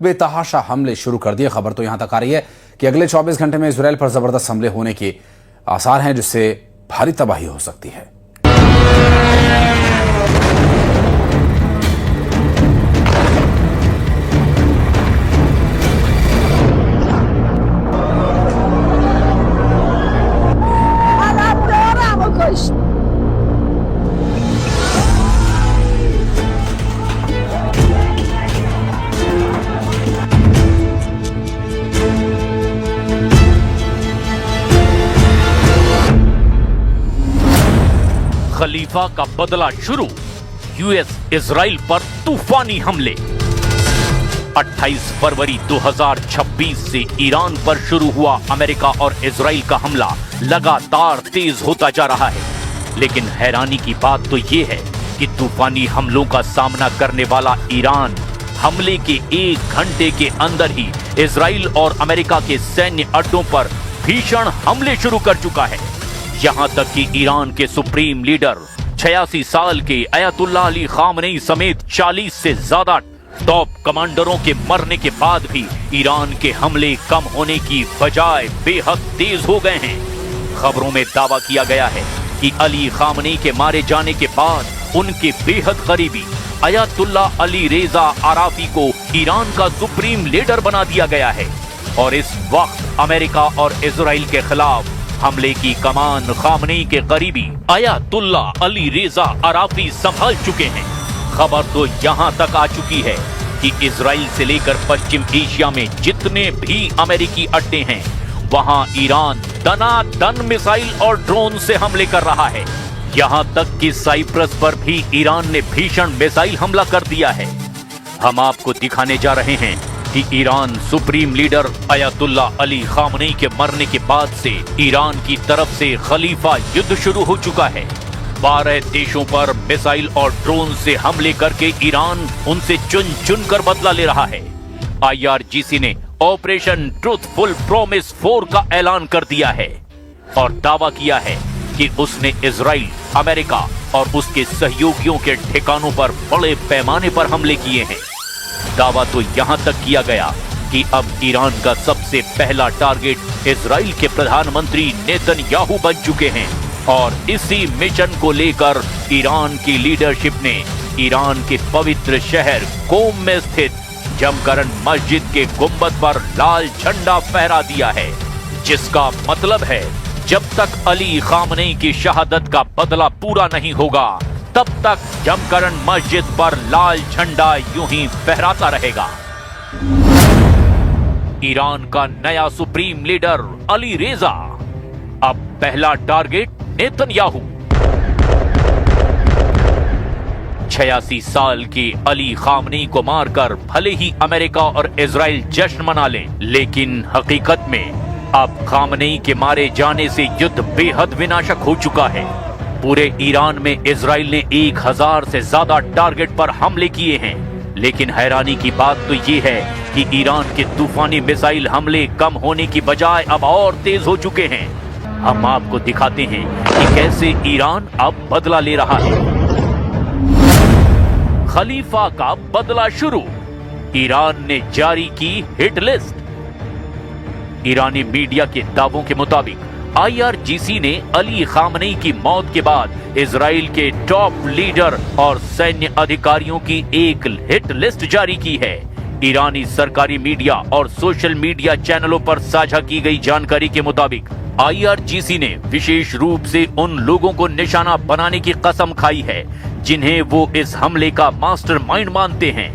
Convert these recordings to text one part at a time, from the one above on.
बेतहाशा हमले शुरू कर दिए। खबर तो यहां तक आ रही है कि अगले 24 घंटे में इजराइल पर जबरदस्त हमले होने के आसार हैं, जिससे भारी तबाही हो सकती है। खलीफा का बदला शुरू, यूएस इजराइल पर तूफानी हमले। 28 फरवरी 2026 से ईरान पर शुरू हुआ अमेरिका और इजराइल का हमला लगातार तेज होता जा रहा है। लेकिन हैरानी की बात तो यह है कि तूफानी हमलों का सामना करने वाला ईरान हमले के 1 घंटे के अंदर ही इजराइल और अमेरिका के सैन्य अड्डों पर भीषण हमले शुरू कर चुका है। यहां तक कि ईरान के सुप्रीम लीडर 86 साल के अयतुल्लाह अली खामनेई समेत 40 से ज्यादा टॉप कमांडरों के मरने के बाद भी ईरान के हमले कम होने की बजाय बेहद तेज हो गए हैं। खबरों में दावा किया गया है कि अली खामनेई के मारे जाने के बाद उनके बेहद करीबी अयतुल्लाह अली रेजा आराफी को ईरान का सुप्रीम लीडर बना दिया गया है और इस वक्त अमेरिका और इजराइल के खिलाफ हमले की कमान खामनेई के करीबी अयतुल्लाह अली रेजा आराफी संभाल चुके हैं। खबर तो यहां तक आ चुकी है कि इजराइल से लेकर पश्चिम एशिया में जितने भी अमेरिकी अड्डे हैं, वहां ईरान दनादन मिसाइल और ड्रोन से हमले कर रहा है। यहां तक कि साइप्रस पर भी ईरान ने भीषण मिसाइल हमला कर दिया है। हम आपको दिखाने जा रहे हैं कि Iran supreme leader Ayatollah Ali Khamenei के मरने के बाद से ईरान की तरफ से खलीफा युद्ध शुरू हो चुका है। 12 देशों पर मिसाइल और ड्रोन से हमले करके ईरान उनसे चुन चुन कर बदला ले रहा है। IRGC ने ऑपरेशन ट्रूथफुल प्रॉमिस 4 का ऐलान कर दिया है और दावा किया है कि उसने इजराइल, अमेरिका और उसके सहयोगियों के ठिकानों पर बड़े पैमाने पर हमले किए हैं। दावा तो यहां तक किया गया कि अब ईरान का सबसे पहला टारगेट इजराइल के प्रधानमंत्री नेतन्याहू बन चुके हैं और इसी मिशन को लेकर ईरान की लीडरशिप ने ईरान के पवित्र शहर कोम में स्थित जमकरन मस्जिद के गुंबद पर लाल झंडा फहरा दिया है, जिसका मतलब है जब तक अली खामनेई की शहादत का बदला पूरा नहीं होगा, तब तक जमकरन मस्जिद पर लाल झंडा यूं ही फहराता रहेगा। ईरान का नया सुप्रीम लीडर अली रेजा, अब पहला टारगेट नेतन्याहू। 86 साल के अली खामनेई को मारकर भले ही अमेरिका और इजराइल जश्न मना लें, लेकिन हकीकत में अब खामनेई के मारे जाने से युद्ध बेहद विनाशक हो चुका है। पूरे ईरान में इजराइल ने 1000 से ज्यादा टारगेट पर हमले किए हैं। लेकिन हैरानी की बात तो ये है कि ईरान के तूफानी मिसाइल हमले कम होने की बजाय अब और तेज हो चुके हैं। हम आपको दिखाते हैं कि कैसे ईरान अब बदला ले रहा है। खलीफा का बदला शुरू, ईरान ने जारी की हिट लिस्ट। ईरानी मीडिया के दावों के मुताबिक IRGC ने अली खामनेई की मौत के बाद इजराइल के टॉप लीडर और सैन्य अधिकारियों की एक हिट लिस्ट जारी की है। ईरानी सरकारी मीडिया और सोशल मीडिया चैनलों पर साझा की गई जानकारी के मुताबिक IRGC ने विशेष रूप से उन लोगों को निशाना बनाने की कसम खाई है जिन्हें वो इस हमले का मास्टरमाइंड मानते हैं।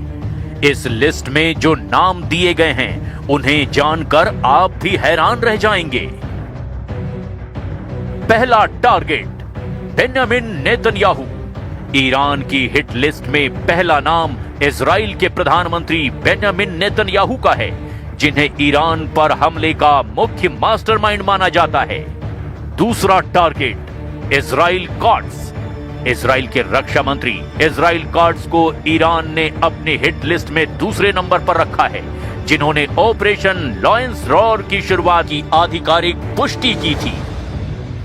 इस लिस्ट में जो नाम दिए गए हैं उन्हें जानकर आप भी हैरान रह जाएंगे। पहला टारगेट बेंजामिन नेतन्याहू। ईरान की हिट लिस्ट में पहला नाम इजराइल के प्रधानमंत्री बेंजामिन नेतन्याहू का है, जिन्हें ईरान पर हमले का मुख्य मास्टरमाइंड माना जाता है। दूसरा टारगेट इजराइल कॉट्स। इजराइल के रक्षा मंत्री इजराइल कॉट्स को ईरान ने अपने हिट लिस्ट में दूसरे नंबर पर रखा है, जिन्होंने ऑपरेशन लॉयंस रॉर की शुरुआत की आधिकारिक पुष्टि की थी।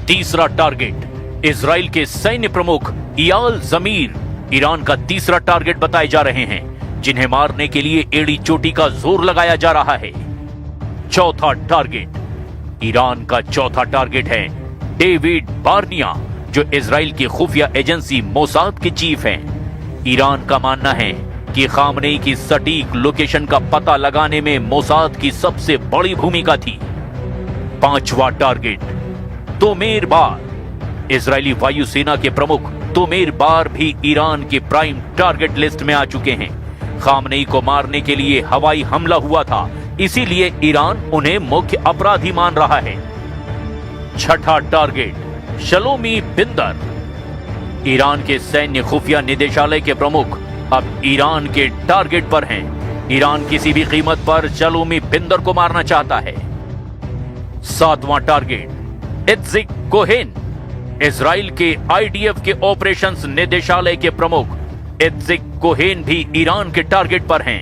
तीसरा टारगेट इजराइल के सैन्य प्रमुख इयाल जमीर ईरान का तीसरा टारगेट बताए जा रहे हैं। जिन्हें मारने के लिए एड़ी चोटी का जोर लगाया जा रहा है। चौथा टारगेट, ईरान का चौथा टारगेट है डेविड बार्निया, जो इजराइल की खुफिया एजेंसी मोसाद के चीफ हैं। ईरान का मानना है कि खामनेई की सटीक लोकेशन का पता लगाने में मोसाद की सबसे बड़ी भूमिका थी। पांचवा टारगेट, तोमेर बार। इजरायली वायुसेना के प्रमुख तोमेर बार भी ईरान के प्राइम टारगेट लिस्ट में आ चुके हैं। खामनेई को मारने के लिए हवाई हमला हुआ था, इसीलिए ईरान उन्हें मुख्य अपराधी मान रहा है। छठा टारगेट, शलोमी बिंदर। ईरान के सैन्य खुफिया निदेशालय के प्रमुख अब ईरान के टारगेट पर हैं। ईरान किसी भी कीमत पर शलोमी बिंदर को मारना चाहता है। सातवां टारगेट, इत्जिक कोहेन। इजराइल के आईडीएफ के ऑपरेशंस निदेशालय के प्रमुख इत्जिक कोहेन भी ईरान के टारगेट पर हैं।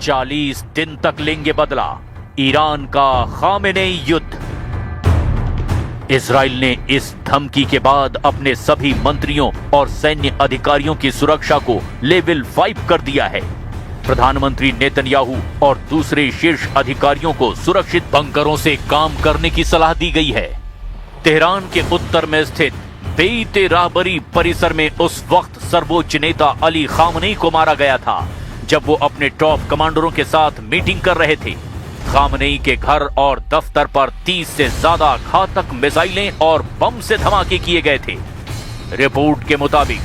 40 दिन तक लेंगे बदला ईरान का खामेनेई युद्ध। इजराइल ने इस धमकी के बाद अपने सभी मंत्रियों और सैन्य अधिकारियों की सुरक्षा को लेवल 5 कर दिया है। प्रधानमंत्री नेतन्याहू और दूसरे शीर्ष अधिकारियों को सुरक्षित बंकरों से काम करने की सलाह दी गई है। तेहरान के उत्तर में स्थित बेइते राहबरी परिसर में उस वक्त सर्वोच्च नेता अली खामनेई को मारा गया था, जब वो अपने टॉप कमांडरों के साथ मीटिंग कर रहे थे। खामनेई के घर और दफ्तर पर 30 से ज्यादा घातक मिसाइलें और बम से धमाके किए गए थे। रिपोर्ट के मुताबिक